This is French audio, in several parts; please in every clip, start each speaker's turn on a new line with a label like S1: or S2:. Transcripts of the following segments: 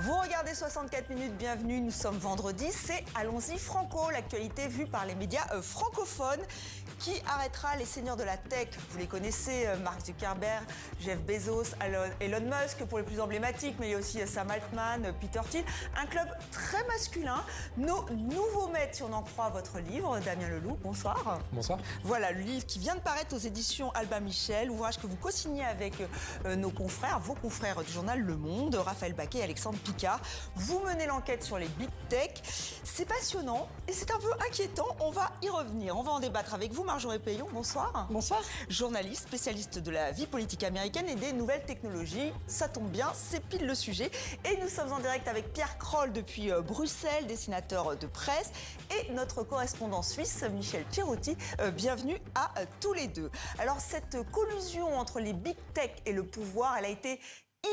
S1: Vous regardez 64 minutes, bienvenue, nous sommes vendredi, c'est Allons-y Franco, l'actualité vue par les médias francophones. Qui arrêtera les seigneurs de la tech? Vous les connaissez, Mark Zuckerberg, Jeff Bezos, Elon Musk pour les plus emblématiques, mais il y a aussi Sam Altman, Peter Thiel. Un club très masculin. Nos nouveaux maîtres, si on en croit votre livre, Damien Leloup, bonsoir.
S2: Bonsoir. Voilà,
S1: le livre qui vient de paraître aux éditions Albin Michel, ouvrage que vous co-signez avec nos confrères, vos confrères du journal Le Monde, Raphaël Baquet et Alexandre Picard. Vous menez l'enquête sur les big tech. C'est passionnant et c'est un peu inquiétant. On va y revenir, on va en débattre avec vous. Marjorie Peillon, bonsoir.
S3: Bonsoir.
S1: Journaliste, spécialiste de la vie politique américaine et des nouvelles technologies. Ça tombe bien, c'est pile le sujet. Et nous sommes en direct avec Pierre Kroll depuis Bruxelles, dessinateur de presse, et notre correspondant suisse, Michel Pirotti. Bienvenue à tous les deux. Alors, cette collusion entre les big tech et le pouvoir, elle a été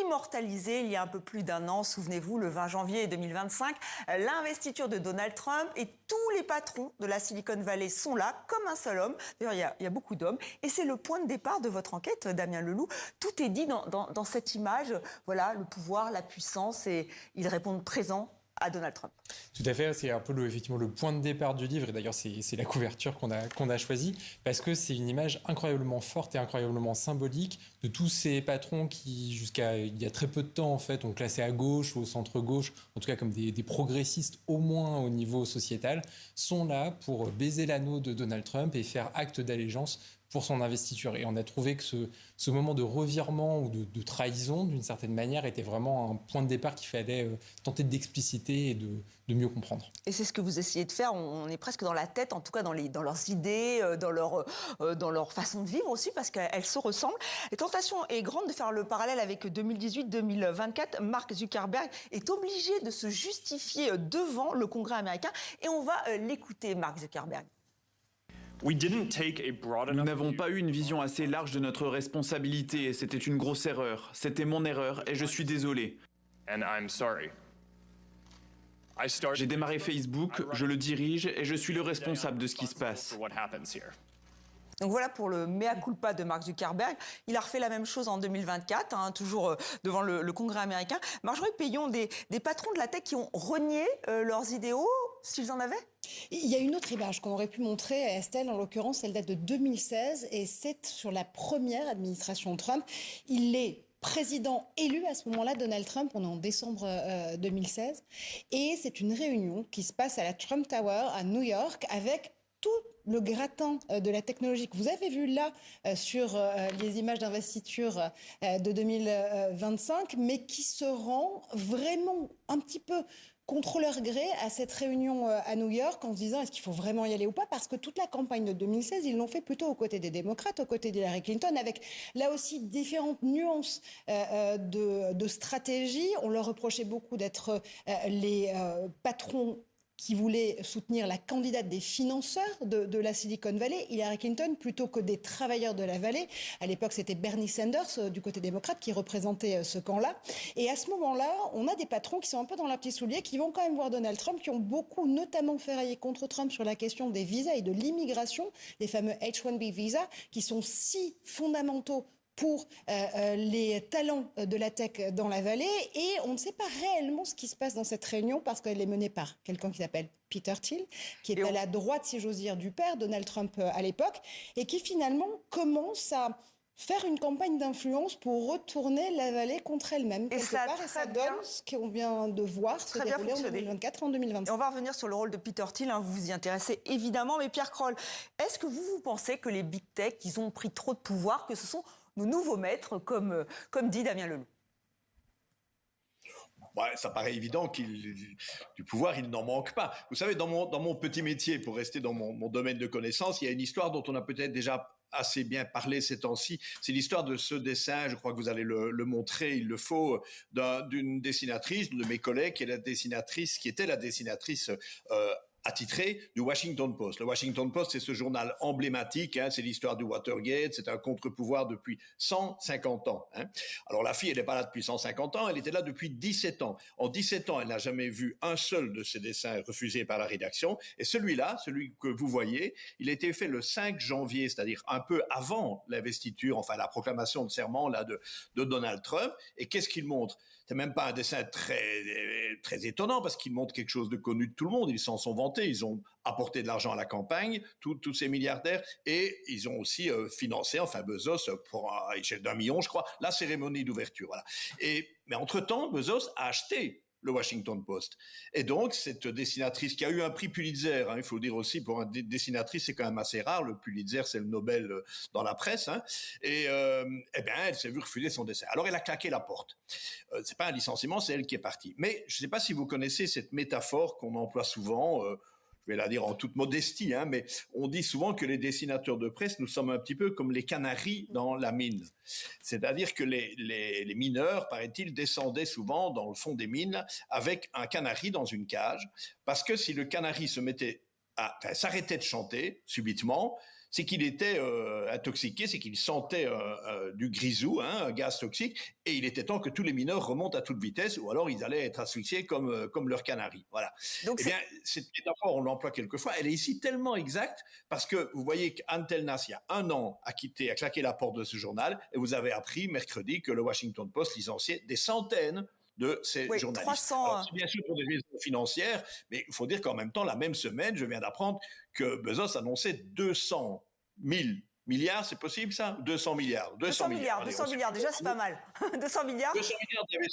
S1: immortalisé il y a un peu plus d'un an, souvenez-vous, le 20 janvier 2025, l'investiture de Donald Trump et tous les patrons de la Silicon Valley sont là, comme un seul homme. D'ailleurs, il y a beaucoup d'hommes. Et c'est le point de départ de votre enquête, Damien Leloup. Tout est dit dans cette image. Voilà, le pouvoir, la puissance, et ils répondent présent à Donald Trump.
S2: Tout à fait, c'est un peu effectivement le point de départ du livre, et d'ailleurs c'est la couverture qu'on a choisie, parce que c'est une image incroyablement forte et incroyablement symbolique de tous ces patrons qui, jusqu'à il y a très peu de temps, en fait, ont classé à gauche ou au centre-gauche, en tout cas comme des progressistes au moins au niveau sociétal, sont là pour baiser l'anneau de Donald Trump et faire acte d'allégeance pour son investiture. Et on a trouvé que ce moment de revirement ou de trahison, d'une certaine manière, était vraiment un point de départ qu'il fallait tenter d'expliciter et de mieux comprendre.
S1: Et c'est ce que vous essayez de faire. On est presque dans la tête, en tout cas dans leurs idées, dans leur façon de vivre aussi, parce qu'elles se ressemblent. La tentation est grande de faire le parallèle avec 2018-2024. Mark Zuckerberg est obligé de se justifier devant le Congrès américain. Et on va l'écouter, Mark Zuckerberg.
S4: Nous n'avons pas eu une vision assez large de notre responsabilité et c'était une grosse erreur. C'était mon erreur et je suis désolé. J'ai démarré Facebook, je le dirige et je suis le responsable de ce qui se passe.
S1: Donc voilà pour le mea culpa de Mark Zuckerberg. Il a refait la même chose en 2024, toujours devant le Congrès américain. Marjorie Peillon, des patrons de la tech qui ont renié leurs idéaux, s'ils en avaient?
S3: Il y a une autre image qu'on aurait pu montrer à Estelle, en l'occurrence, elle date de 2016 et c'est sur la première administration Trump. Il est président élu à ce moment-là, Donald Trump, on est en décembre 2016, et c'est une réunion qui se passe à la Trump Tower à New York avec tout le gratin de la technologie que vous avez vu là sur les images d'investiture de 2025, mais qui se rend vraiment un petit peu contre leur gré à cette réunion à New York en se disant est-ce qu'il faut vraiment y aller ou pas, parce que toute la campagne de 2016, ils l'ont fait plutôt aux côtés des démocrates, aux côtés d'Hillary Clinton, avec là aussi différentes nuances de stratégie. On leur reprochait beaucoup d'être les patrons qui voulait soutenir la candidate des financeurs de la Silicon Valley, Hillary Clinton, plutôt que des travailleurs de la vallée. À l'époque, c'était Bernie Sanders, du côté démocrate, qui représentait ce camp-là. Et à ce moment-là, on a des patrons qui sont un peu dans leurs petits souliers, qui vont quand même voir Donald Trump, qui ont beaucoup, notamment, ferraillé contre Trump sur la question des visas et de l'immigration, les fameux H-1B visas, qui sont si fondamentaux pour les talents de la tech dans la vallée, et on ne sait pas réellement ce qui se passe dans cette réunion parce qu'elle est menée par quelqu'un qui s'appelle Peter Thiel, qui est à la droite, si j'ose dire, du père, Donald Trump à l'époque, et qui finalement commence à faire une campagne d'influence pour retourner la vallée contre elle-même.
S1: Et ça
S3: donne ce qu'on vient de voir se dérouler en 2024 et en 2025.
S1: Et on va revenir sur le rôle de Peter Thiel, vous vous y intéressez évidemment, mais Pierre Kroll, est-ce que vous pensez que les big tech, ils ont pris trop de pouvoir, que ce sont nos nouveaux maîtres, comme dit Damien Leloup?
S5: Ouais, ça paraît évident du pouvoir, il n'en manque pas. Vous savez, dans mon petit métier, pour rester dans mon domaine de connaissance, il y a une histoire dont on a peut-être déjà assez bien parlé ces temps-ci. C'est l'histoire de ce dessin, je crois que vous allez le montrer, il le faut, d'une dessinatrice, de mes collègues, qui était la dessinatrice attitré du Washington Post. Le Washington Post, c'est ce journal emblématique, c'est l'histoire du Watergate, c'est un contre-pouvoir depuis 150 ans. Alors la fille, elle n'est pas là depuis 150 ans, elle était là depuis 17 ans. En 17 ans, elle n'a jamais vu un seul de ses dessins refusés par la rédaction, et celui-là, celui que vous voyez, il a été fait le 5 janvier, c'est-à-dire un peu avant l'investiture, enfin la proclamation de serment là de Donald Trump, et qu'est-ce qu'il montre ? C'est même pas un dessin très étonnant parce qu'il montre quelque chose de connu de tout le monde. Ils s'en sont vantés. Ils ont apporté de l'argent à la campagne, tous ces milliardaires, et ils ont aussi financé, enfin Bezos, à l'échelle d'1 million, je crois, la cérémonie d'ouverture. Voilà. Mais entre-temps, Bezos a acheté le Washington Post. Et donc, cette dessinatrice qui a eu un prix Pulitzer, il faut dire aussi, pour une dessinatrice, c'est quand même assez rare. Le Pulitzer, c'est le Nobel dans la presse. Et elle s'est vue refuser son dessin. Alors, elle a claqué la porte. C'est pas un licenciement, c'est elle qui est partie. Mais je ne sais pas si vous connaissez cette métaphore qu'on emploie souvent, je vais la dire en toute modestie, mais on dit souvent que les dessinateurs de presse, nous sommes un petit peu comme les canaris dans la mine. C'est-à-dire que les mineurs, paraît-il, descendaient souvent dans le fond des mines avec un canari dans une cage, parce que si le canari s'arrêtait de chanter subitement, c'est qu'il était intoxiqué, c'est qu'il sentait du grisou, un gaz toxique, et il était temps que tous les mineurs remontent à toute vitesse, ou alors ils allaient être asphyxiés comme leur canari. Voilà. Donc cette métaphore, on l'emploie quelquefois, elle est ici tellement exacte, parce que vous voyez qu'Anne Telnas, il y a 1 an, a claqué la porte de ce journal, et vous avez appris mercredi que le Washington Post licenciait des centaines de ces journalistes.
S1: 300...
S5: Alors, c'est bien sûr pour des raisons financières, mais il faut dire qu'en même temps, la même semaine, je viens d'apprendre que Bezos annonçait 200 000 milliards, c'est possible ça? 200 milliards.
S1: 200 milliards, déjà c'est pas mal. 200 milliards.
S5: 200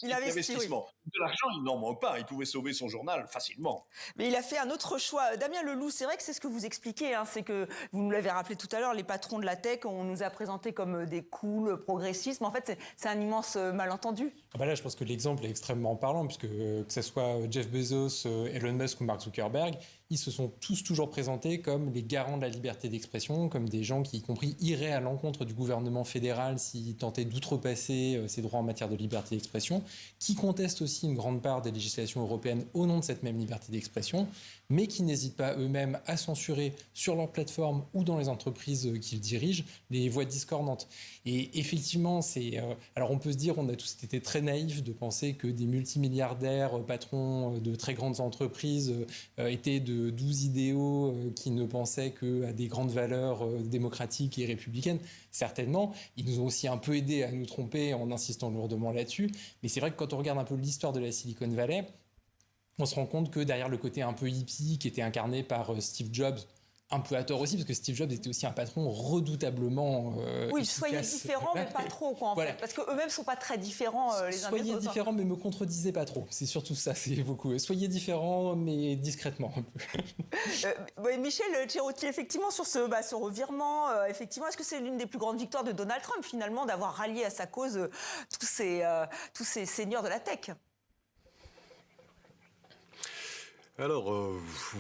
S5: milliards d'investissement. Oui. De l'argent, il n'en manque pas. Il pouvait sauver son journal facilement.
S1: Mais il a fait un autre choix. Damien Leloup, c'est vrai que c'est ce que vous expliquez. C'est que, vous nous l'avez rappelé tout à l'heure, les patrons de la tech, on nous a présenté comme des cools, progressistes. Mais en fait, c'est un immense malentendu.
S2: Là, je pense que l'exemple est extrêmement parlant, puisque que ce soit Jeff Bezos, Elon Musk ou Mark Zuckerberg, ils se sont tous toujours présentés comme les garants de la liberté d'expression, comme des gens qui, y compris, iraient à l'encontre du gouvernement fédéral s'il tentait d'outrepasser ses droits en matière de liberté d'expression, qui contestent aussi une grande part des législations européennes au nom de cette même liberté d'expression, mais qui n'hésitent pas eux-mêmes à censurer sur leur plateforme ou dans les entreprises qu'ils dirigent les voix discordantes. Et effectivement, alors on peut se dire, on a tous été très naïfs de penser que des multimilliardaires, patrons de très grandes entreprises étaient de doux idéaux qui ne pensaient qu'à des grandes valeurs démocratiques et républicaines. Certainement, ils nous ont aussi un peu aidés à nous tromper en insistant lourdement là-dessus. Mais c'est vrai que quand on regarde un peu l'histoire de la Silicon Valley, on se rend compte que derrière le côté un peu hippie qui était incarné par Steve Jobs, un peu à tort aussi, parce que Steve Jobs était aussi un patron redoutablement
S1: oui,
S2: efficace.
S1: Soyez différents, mais pas trop, quoi, en fait. Parce qu'eux-mêmes ne sont pas très différents, les uns des autres.
S2: Soyez différents, mais me contredisez pas trop. C'est surtout ça, c'est beaucoup. Soyez différents, mais discrètement, un peu.
S1: Michel Cerotti, effectivement, sur ce revirement, effectivement, est-ce que c'est l'une des plus grandes victoires de Donald Trump, finalement, d'avoir rallié à sa cause tous ces seigneurs de la tech ?
S6: Alors,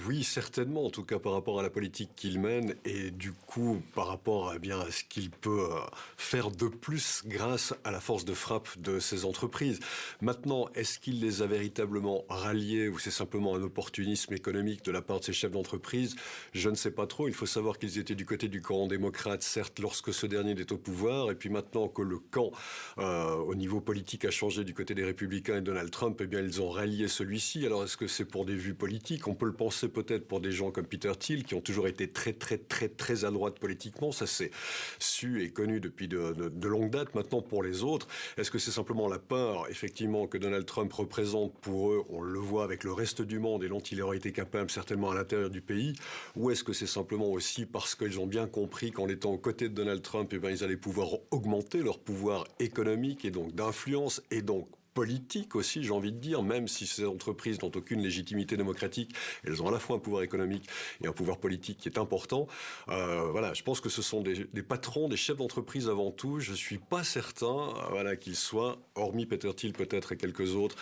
S6: oui, certainement, en tout cas par rapport à la politique qu'il mène et du coup par rapport à ce qu'il peut faire de plus grâce à la force de frappe de ces entreprises. Maintenant, est-ce qu'il les a véritablement ralliés ou c'est simplement un opportunisme économique de la part de ces chefs d'entreprise? Je ne sais pas trop. Il faut savoir qu'ils étaient du côté du camp démocrate, certes, lorsque ce dernier est au pouvoir, et puis maintenant que le camp au niveau politique a changé du côté des Républicains et Donald Trump, ils ont rallié celui-ci. Alors, est-ce que c'est pour des vues politiques? On peut le penser peut-être pour des gens comme Peter Thiel qui ont toujours été très très très très à droite politiquement, ça c'est su et connu depuis de longue date. Maintenant pour les autres, est-ce que c'est simplement la peur effectivement que Donald Trump représente pour eux, on le voit avec le reste du monde et dont il aurait été capable certainement à l'intérieur du pays, ou est-ce que c'est simplement aussi parce qu'ils ont bien compris qu'en étant aux côtés de Donald Trump, ils allaient pouvoir augmenter leur pouvoir économique et donc d'influence et donc politique aussi, j'ai envie de dire, même si ces entreprises n'ont aucune légitimité démocratique, elles ont à la fois un pouvoir économique et un pouvoir politique qui est important. Je pense que ce sont des patrons, des chefs d'entreprise avant tout. Je ne suis pas certain qu'ils soient, hormis Peter Thiel peut-être et quelques autres,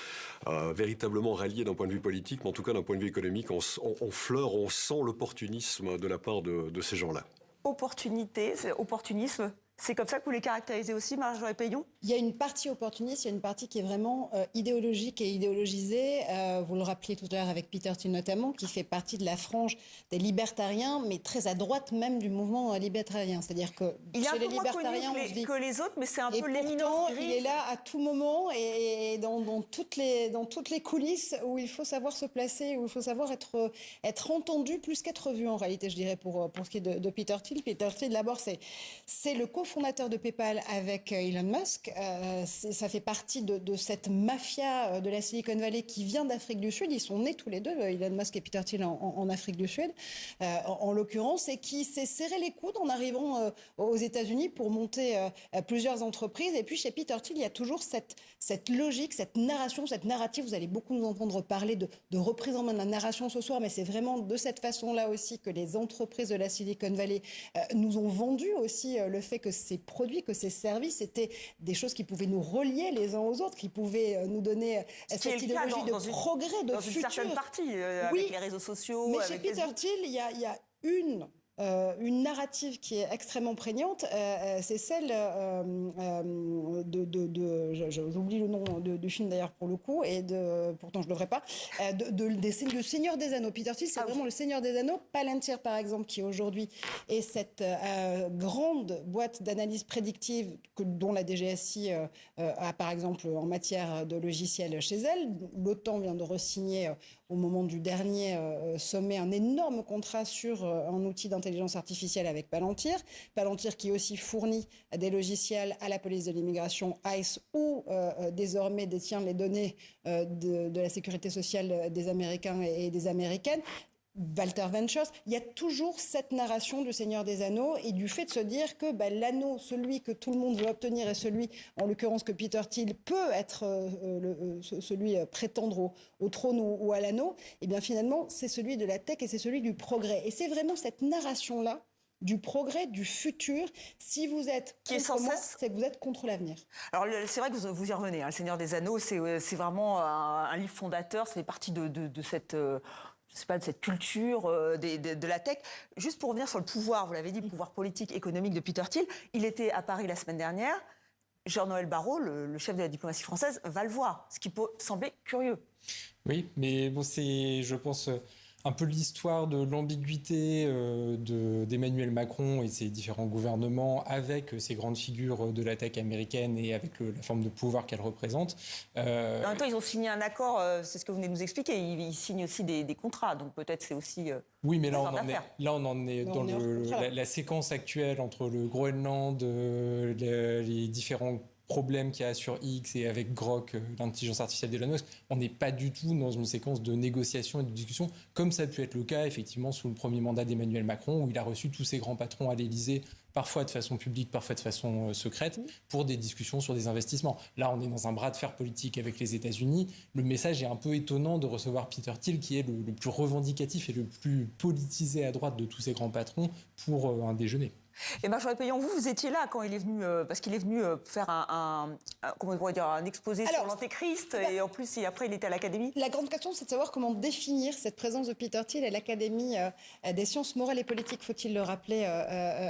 S6: véritablement ralliés d'un point de vue politique, mais en tout cas d'un point de vue économique, on sent l'opportunisme de la part de ces gens-là.
S1: Opportunisme. C'est comme ça que vous les caractérisez aussi, Marjorie Payon ?
S3: Il y a une partie opportuniste, il y a une partie qui est vraiment idéologique et idéologisée. Vous le rappeliez tout à l'heure avec Peter Thiel notamment, qui fait partie de la frange des libertariens, mais très à droite même du mouvement libertarien. C'est-à-dire que
S1: il est
S3: chez
S1: un
S3: les
S1: peu moins
S3: libertariens,
S1: connu que les autres, mais c'est un peu
S3: l'éminence grise. Il est là à tout moment et dans toutes les coulisses où il faut savoir se placer, où il faut savoir être entendu plus qu'être vu en réalité, je dirais, pour ce qui est de Peter Thiel. Peter Thiel, d'abord, c'est le cofondateur cofondateur de PayPal avec Elon Musk. Ça fait partie de cette mafia de la Silicon Valley qui vient d'Afrique du Sud. Ils sont nés tous les deux, Elon Musk et Peter Thiel, en Afrique du Sud, en l'occurrence, et qui s'est serré les coudes en arrivant aux États-Unis pour monter plusieurs entreprises. Et puis chez Peter Thiel, il y a toujours cette logique, cette narration, cette narrative. Vous allez beaucoup nous entendre parler de reprise en main de la narration ce soir, mais c'est vraiment de cette façon-là aussi que les entreprises de la Silicon Valley nous ont vendu aussi le fait que ces produits, que ces services étaient des choses qui pouvaient nous relier les uns aux autres, qui pouvaient nous donner cette idéologie de progrès, de
S1: dans
S3: futur.
S1: Dans une certaine partie,
S3: Oui,
S1: avec les réseaux sociaux.
S3: mais
S1: avec
S3: chez Peter
S1: Facebook.
S3: Thiel, il y a une narrative qui est extrêmement prégnante, c'est celle j'oublie le nom du film d'ailleurs pour le coup, et pourtant je ne devrais pas, du Seigneur des Anneaux. Peter Thiel, c'est vraiment le Seigneur des Anneaux. Palantir, par exemple, qui aujourd'hui est cette grande boîte d'analyse prédictive dont la DGSI a, par exemple, en matière de logiciels chez elle. L'OTAN vient de re-signer au moment du dernier sommet un énorme contrat sur un outil d'intelligence artificielle avec Palantir. Palantir qui aussi fournit des logiciels à la police de l'immigration ICE ou désormais détient les données de la sécurité sociale des Américains et des Américaines. Walter Ventures, il y a toujours cette narration du Seigneur des Anneaux et du fait de se dire que l'anneau, celui que tout le monde veut obtenir et celui, en l'occurrence, que Peter Thiel peut être celui prétendre au trône ou à l'anneau, et bien finalement, c'est celui de la tech et c'est celui du progrès. Et c'est vraiment cette narration-là du progrès, du futur. Si vous êtes contre moi, c'est que vous êtes contre l'avenir.
S1: Alors c'est vrai que vous y revenez, hein. Le Seigneur des Anneaux, c'est vraiment un livre fondateur, ça fait partie de cette... je sais pas, de cette culture de la tech. Juste pour revenir sur le pouvoir, vous l'avez dit, le pouvoir politique, économique de Peter Thiel, il était à Paris la semaine dernière. Jean-Noël Barrot, le chef de la diplomatie française, va le voir, ce qui peut sembler curieux.
S2: Oui, mais bon, c'est, je pense, un peu l'histoire de l'ambiguïté d'Emmanuel Macron et ses différents gouvernements avec ces grandes figures de la tech américaine et avec la forme de pouvoir qu'elle représente.
S1: En même temps, ils ont signé un accord, c'est ce que vous venez de nous expliquer, ils signent aussi des contrats, donc peut-être c'est aussi...
S2: Oui, mais là on en est dans la séquence actuelle entre le Groenland, les différents problèmes qu'il y a sur X et avec Grok, l'intelligence artificielle d'Elon Musk. On n'est pas du tout dans une séquence de négociation et de discussion, comme ça a pu être le cas effectivement sous le premier mandat d'Emmanuel Macron, où il a reçu tous ses grands patrons à l'Élysée, parfois de façon publique, parfois de façon secrète, pour des discussions sur des investissements. Là, on est dans un bras de fer politique avec les États-Unis. Le message est un peu étonnant de recevoir Peter Thiel, qui est le plus revendicatif et le plus politisé à droite de tous ces grands patrons, pour un déjeuner.
S1: Et Marjorie Payon, vous étiez là quand il est venu, parce qu'il est venu faire un exposé sur l'Antéchrist, et en plus, après, il était à l'Académie.
S3: La grande question, c'est de savoir comment définir cette présence de Peter Thiel à l'Académie des sciences morales et politiques, faut-il le rappeler,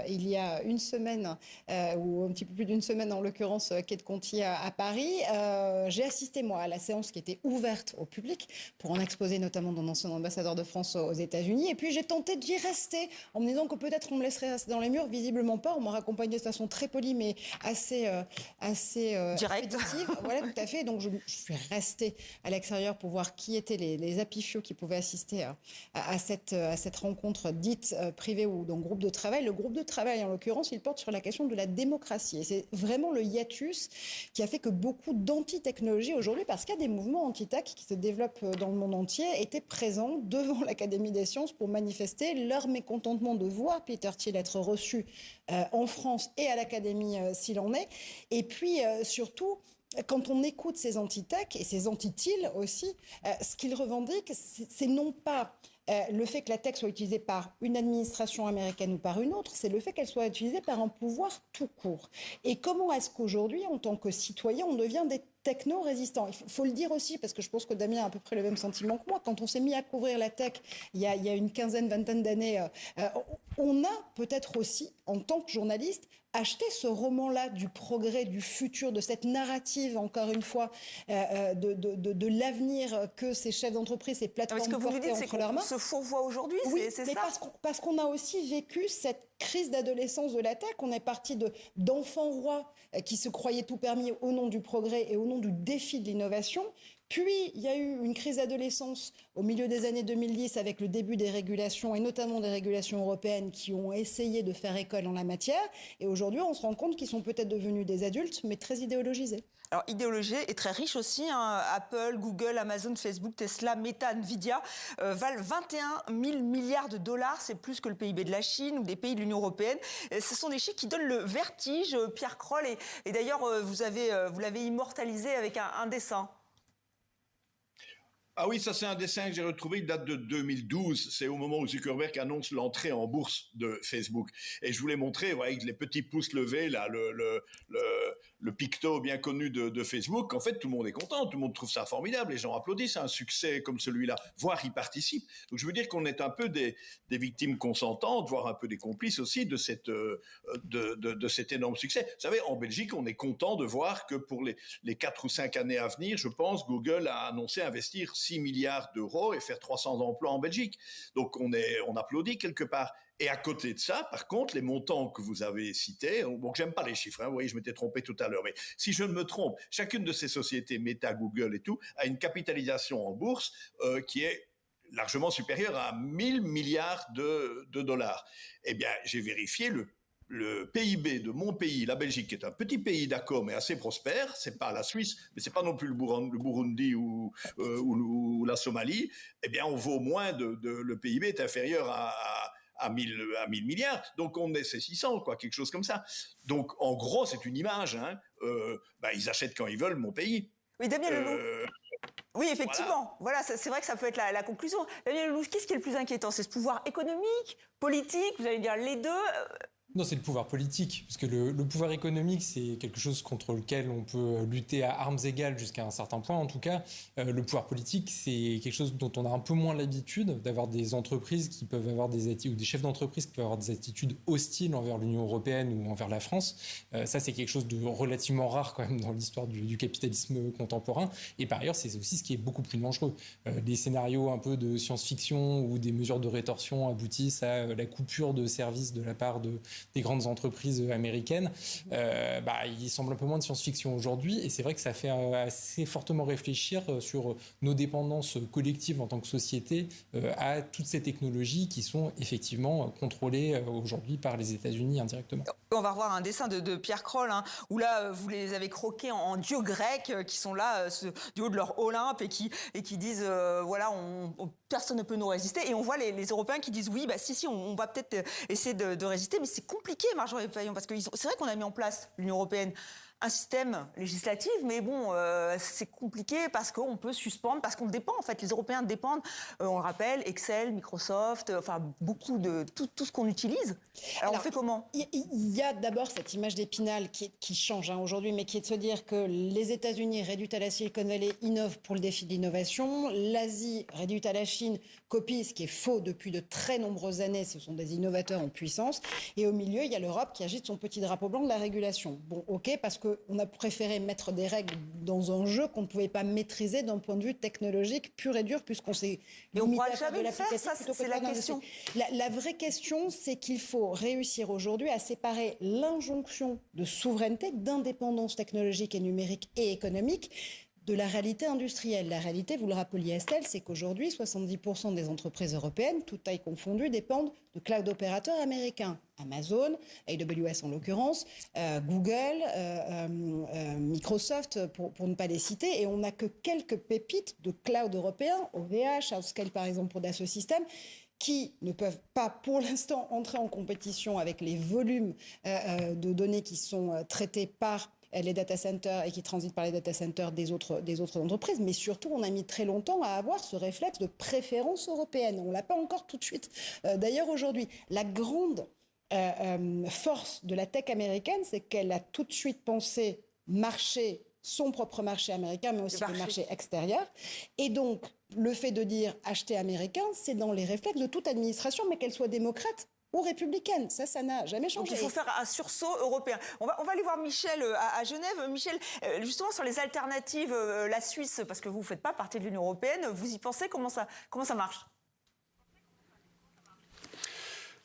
S3: il y a une semaine, ou un petit peu plus d'une semaine en l'occurrence, quai de Conti à Paris. J'ai assisté, moi, à la séance qui était ouverte au public, pour en exposer notamment mon ancien ambassadeur de France aux États-Unis, et puis j'ai tenté d'y rester, en me disant que peut-être on me laisserait rester dans les murs. Visiblement pas, on m'a raccompagné de façon très polie mais assez
S1: directe.
S3: Voilà, tout à fait. Donc je suis restée à l'extérieur pour voir qui étaient les apifios qui pouvaient assister à cette rencontre dite privée ou dans groupe de travail. Le groupe de travail, en l'occurrence, il porte sur la question de la démocratie. Et c'est vraiment le hiatus qui a fait que beaucoup d'anti-technologie aujourd'hui, parce qu'il y a des mouvements anti-tech qui se développent dans le monde entier, étaient présents devant l'Académie des sciences pour manifester leur mécontentement de voir Peter Thiel être reçu en France et à l'Académie s'il en est. Et puis surtout, quand on écoute ces anti-tech et ces anti-Thiel aussi, ce qu'ils revendiquent, c'est non pas le fait que la tech soit utilisée par une administration américaine ou par une autre, c'est le fait qu'elle soit utilisée par un pouvoir tout court. Et comment est-ce qu'aujourd'hui, en tant que citoyen, on devient des techno-résistants? Il faut le dire aussi, parce que je pense que Damien a à peu près le même sentiment que moi. Quand on s'est mis à couvrir la tech il y a une quinzaine, vingtaine d'années, on a peut-être aussi, en tant que journaliste, acheté ce roman-là du progrès, du futur, de cette narrative, encore une fois, de l'avenir que ces chefs d'entreprise, ces plateformes portaient entre leurs mains.
S1: Se fourvoie aujourd'hui,
S3: oui,
S1: c'est
S3: mais
S1: ça.
S3: Parce qu'on a aussi vécu cette crise d'adolescence de la tech. On est parti d'enfants rois qui se croyaient tout permis au nom du progrès et au nom du défi de l'innovation. Puis, il y a eu une crise d'adolescence au milieu des années 2010 avec le début des régulations, et notamment des régulations européennes qui ont essayé de faire école en la matière. Et aujourd'hui, on se rend compte qu'ils sont peut-être devenus des adultes, mais très idéologisés.
S1: Alors, idéologisés et très riches aussi. Apple, Google, Amazon, Facebook, Tesla, Meta, Nvidia valent 21 000 milliards de dollars. C'est plus que le PIB de la Chine ou des pays de l'Union européenne. Ce sont des chiffres qui donnent le vertige. Pierre Kroll, et d'ailleurs, vous l'avez immortalisé avec un dessin.
S5: Ah oui, ça c'est un dessin que j'ai retrouvé, il date de 2012. C'est au moment où Zuckerberg annonce l'entrée en bourse de Facebook. Et je voulais montrer, avec les petits pouces levés, là, le picto bien connu de Facebook. En fait, tout le monde est content, tout le monde trouve ça formidable. Les gens applaudissent un succès comme celui-là, voire y participent. Donc je veux dire qu'on est un peu des victimes consentantes, voire un peu des complices aussi de cet énorme succès. Vous savez, en Belgique, on est content de voir que pour les 4 ou 5 années à venir, je pense, Google a annoncé investir 6 milliards d'euros et faire 300 emplois en Belgique. Donc on applaudit quelque part. Et à côté de ça, par contre, les montants que vous avez cités, bon, j'aime pas les chiffres, vous voyez, je m'étais trompé tout à l'heure, mais si je ne me trompe, chacune de ces sociétés, Meta, Google et tout, a une capitalisation en bourse qui est largement supérieure à 1000 milliards de dollars. Eh bien, j'ai vérifié le PIB de mon pays, la Belgique, qui est un petit pays d'accord mais assez prospère, c'est pas la Suisse, mais c'est pas non plus le Burundi ou la Somalie, eh bien on vaut moins le PIB est inférieur à 1000 milliards, donc on est 600, quelque chose comme ça. Donc en gros, c'est une image, ils achètent quand ils veulent mon pays.
S1: Oui, Damien Leloup. Oui, effectivement. Voilà, c'est vrai que ça peut être la conclusion. Damien Leloup, qu'est-ce qui est le plus inquiétant? C'est ce pouvoir économique, politique, vous allez dire les deux?
S2: Non, c'est le pouvoir politique, parce que le pouvoir économique, c'est quelque chose contre lequel on peut lutter à armes égales jusqu'à un certain point. En tout cas, le pouvoir politique, c'est quelque chose dont on a un peu moins l'habitude, d'avoir des entreprises qui peuvent avoir ou des chefs d'entreprise qui peuvent avoir des attitudes hostiles envers l'Union européenne ou envers la France. Ça, c'est quelque chose de relativement rare quand même dans l'histoire du capitalisme contemporain. Et par ailleurs, c'est aussi ce qui est beaucoup plus dangereux. Les scénarios un peu de science-fiction où des mesures de rétorsion aboutissent à la coupure de services de la part des grandes entreprises américaines, il semble un peu moins de science-fiction aujourd'hui, et c'est vrai que ça fait assez fortement réfléchir sur nos dépendances collectives en tant que société à toutes ces technologies qui sont effectivement contrôlées aujourd'hui par les États-Unis indirectement.
S1: On va revoir un dessin de Pierre Kroll, où là, vous les avez croqués en dieux grecs qui sont là du haut de leur Olympe et qui disent, personne ne peut nous résister. Et on voit les Européens qui disent, oui, si, on va peut-être essayer de résister, mais c'est compliqué, Marjorie Paillon, parce que c'est vrai qu'on a mis en place, l'Union européenne, un système législatif, mais bon, c'est compliqué parce qu'on peut suspendre, parce qu'on dépend, en fait. Les Européens dépendent, on le rappelle, Excel, Microsoft, beaucoup de tout ce qu'on utilise. Alors on fait comment?
S3: Il y a d'abord cette image d'Épinal qui change aujourd'hui, mais qui est de se dire que les États-Unis, réduits à la Silicon Valley, innovent pour le défi de l'innovation. L'Asie, réduite à la Chine, copie, ce qui est faux depuis de très nombreuses années. Ce sont des innovateurs en puissance. Et au milieu, il y a l'Europe qui agite son petit drapeau blanc de la régulation. Bon, ok, parce qu'on a préféré mettre des règles dans un jeu qu'on ne pouvait pas maîtriser d'un point de vue technologique pur et dur, puisqu'on s'est limité à faire de l'applicatif.
S1: Ça, c'est la question.
S3: La vraie question, c'est qu'il faut réussir aujourd'hui à séparer l'injonction de souveraineté, d'indépendance technologique et numérique et économique de la réalité industrielle. La réalité, vous le rappeliez Estelle, c'est qu'aujourd'hui, 70% des entreprises européennes, toutes tailles confondues, dépendent de cloud opérateurs américains. Amazon, AWS en l'occurrence, Google, Microsoft, pour ne pas les citer. Et on n'a que quelques pépites de cloud européens, OVH, Outscale par exemple pour Dassault Systèmes, qui ne peuvent pas pour l'instant entrer en compétition avec les volumes de données qui sont traités par les data centers et qui transitent par les data centers des autres entreprises. Mais surtout, on a mis très longtemps à avoir ce réflexe de préférence européenne. On ne l'a pas encore tout de suite. D'ailleurs, aujourd'hui, la grande force de la tech américaine, c'est qu'elle a tout de suite pensé son propre marché américain, mais aussi le marché extérieur. Et donc, le fait de dire acheter américain, c'est dans les réflexes de toute administration, mais qu'elle soit démocrate ou républicaine. Ça n'a jamais changé.
S1: Donc il faut faire un sursaut européen. On va aller voir Michel à Genève. Michel, justement sur les alternatives, la Suisse, parce que vous ne faites pas partie de l'Union européenne, vous y pensez? Comment ça marche?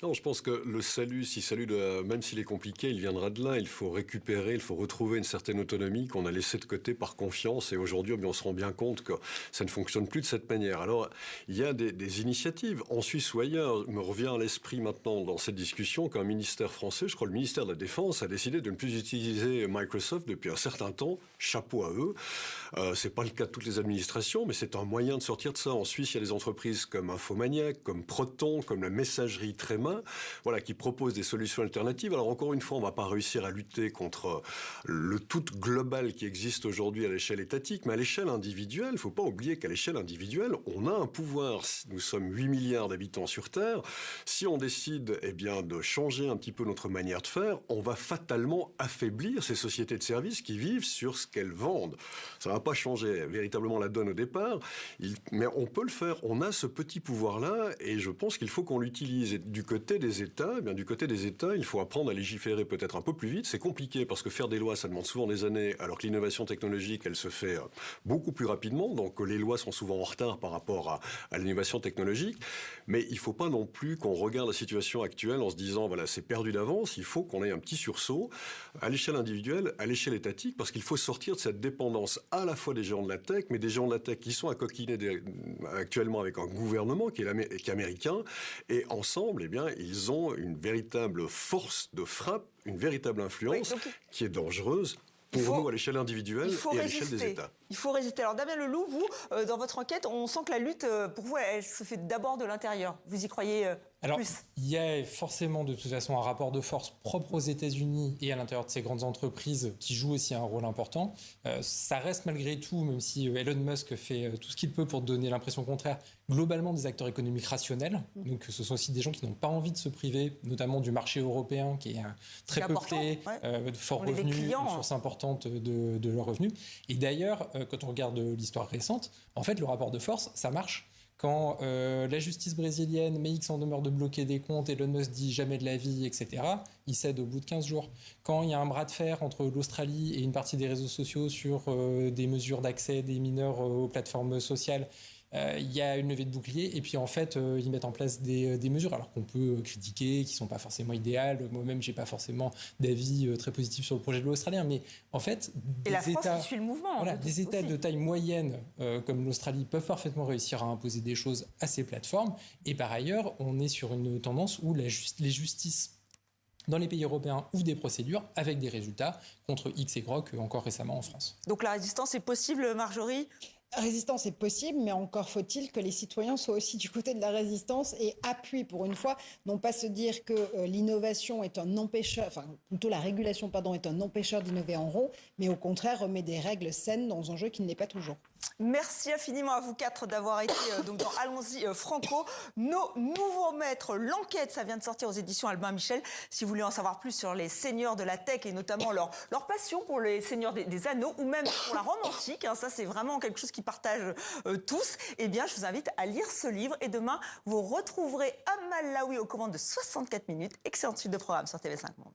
S6: Non, je pense que le salut, même s'il est compliqué, il viendra de là. Il faut récupérer, il faut retrouver une certaine autonomie qu'on a laissée de côté par confiance. Et aujourd'hui, on se rend bien compte que ça ne fonctionne plus de cette manière. Alors, il y a des initiatives en Suisse ou ailleurs. Il me revient à l'esprit maintenant dans cette discussion qu'un ministère français, je crois le ministère de la Défense, a décidé de ne plus utiliser Microsoft depuis un certain temps. Chapeau à eux. C'est pas le cas de toutes les administrations, mais c'est un moyen de sortir de ça. En Suisse, il y a des entreprises comme Infomaniac, comme Proton, comme la messagerie Tréma, voilà, qui proposent des solutions alternatives. Alors encore une fois, on ne va pas réussir à lutter contre le tout global qui existe aujourd'hui à l'échelle étatique, mais à l'échelle individuelle, il ne faut pas oublier qu'à l'échelle individuelle, on a un pouvoir. Nous sommes 8 milliards d'habitants sur Terre. Si on décide de changer un petit peu notre manière de faire, on va fatalement affaiblir ces sociétés de services qui vivent sur ce qu'elles vendent. Ça ne va pas changer véritablement la donne au départ, mais on peut le faire. On a ce petit pouvoir-là et je pense qu'il faut qu'on l'utilise. Et du côté des États, il faut apprendre à légiférer peut-être un peu plus vite. C'est compliqué parce que faire des lois, ça demande souvent des années, alors que l'innovation technologique, elle se fait beaucoup plus rapidement. Donc les lois sont souvent en retard par rapport à l'innovation technologique. Mais il ne faut pas non plus qu'on regarde la situation actuelle en se disant, voilà, c'est perdu d'avance. Il faut qu'on ait un petit sursaut à l'échelle individuelle, à l'échelle étatique, parce qu'il faut sortir de cette dépendance à la fois des géants de la tech, mais des géants de la tech qui sont accoquinés actuellement avec un gouvernement qui est américain. Et ensemble, ils ont une véritable force de frappe, une véritable influence qui est dangereuse pour nous à l'échelle individuelle et à l'échelle des États.
S1: Il faut résister. Alors Damien Leloup, vous, dans votre enquête, on sent que la lutte, pour vous, elle se fait d'abord de l'intérieur. Vous y croyez plus?
S2: Il y a forcément de toute façon un rapport de force propre aux États-Unis et à l'intérieur de ces grandes entreprises qui jouent aussi un rôle important. Ça reste malgré tout, même si Elon Musk fait tout ce qu'il peut pour donner l'impression contraire, globalement des acteurs économiques rationnels. Donc ce sont aussi des gens qui n'ont pas envie de se priver, notamment du marché européen qui est très peuplé, de forts revenus, une source importante de leurs revenus. Et d'ailleurs, quand on regarde l'histoire récente, en fait, le rapport de force, ça marche. Quand la justice brésilienne met X en demeure de bloquer des comptes, Elon Musk dit jamais de la vie, etc., il cède au bout de 15 jours. Quand il y a un bras de fer entre l'Australie et une partie des réseaux sociaux sur des mesures d'accès des mineurs aux plateformes sociales, il y a une levée de bouclier et puis en fait ils mettent en place des mesures alors qu'on peut critiquer, qui sont pas forcément idéales. Moi-même j'ai pas forcément d'avis très positif sur le projet de l'Australien, mais en fait
S1: la France qui suit le mouvement,
S2: des États de taille moyenne comme l'Australie peuvent parfaitement réussir à imposer des choses à ces plateformes. Et par ailleurs on est sur une tendance où les justices dans les pays européens ouvrent des procédures avec des résultats contre X et Grok encore récemment en France.
S1: Donc la résistance est possible, Marjorie?
S3: Résistance est possible, mais encore faut-il que les citoyens soient aussi du côté de la résistance et appuient pour une fois, non pas se dire que l'innovation est un empêcheur, enfin plutôt la régulation est un empêcheur d'innover en rond, mais au contraire remet des règles saines dans un jeu qui ne l'est pas toujours.
S1: Merci infiniment à vous quatre d'avoir été donc dans Allons-y Franco. Nos nouveaux maîtres, l'enquête, ça vient de sortir aux éditions Albin Michel. Si vous voulez en savoir plus sur les seigneurs de la tech et notamment leur passion pour les seigneurs des anneaux ou même pour la Rome antique, ça c'est vraiment quelque chose qui partagent tous, eh bien je vous invite à lire ce livre et demain vous retrouverez Amal Laoui aux commandes de 64 minutes. Excellente suite de programme sur TV5 Monde.